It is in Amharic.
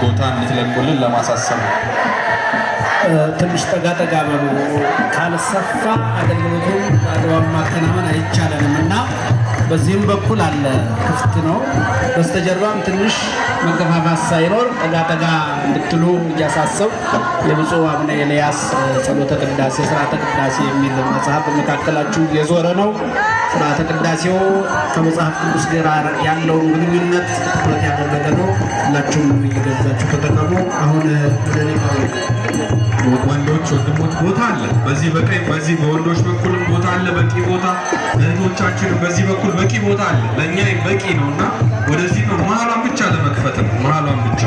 ቦታ እንድትለቁልን ለማሳሰብ ነው። ትንሽ ጠጋ በሉ ካልሰፋ አገልግሎቱን በአግባቡ ማከናወን አይቻለንም እና በዚህም በኩል አለ ክፍት ነው። በስተጀርባም ትንሽ መገፋፋት ሳይኖር ጠጋ እንድትሉ እያሳሰብ የብፁዕ አቡነ ኤልያስ ጸሎተ ቅዳሴ ስርዓተ ቅዳሴ የሚል መጽሐፍ በመካከላችሁ የዞረ ነው። ስርዓተ ቅዳሴው ከመጽሐፍ ቅዱስ ጋር ያለውን ግንኙነት ትኩረት ያደረገ ነው። ሁላችሁም እየገዛችሁ ተጠቀሙ። አሁን ወደ ሊቃው ወንዶች ወንድሞች ቦታ አለ። በዚህ በቀኝ በዚህ በወንዶች በኩልም ቦታ አለ፣ በቂ ቦታ። እህቶቻችን በዚህ በኩል በቂ ቦታ አለ። ለኛ በቂ ነውና ወደዚህ ነው መሃሏን ብቻ ለመክፈት ነው። መሃሏን ብቻ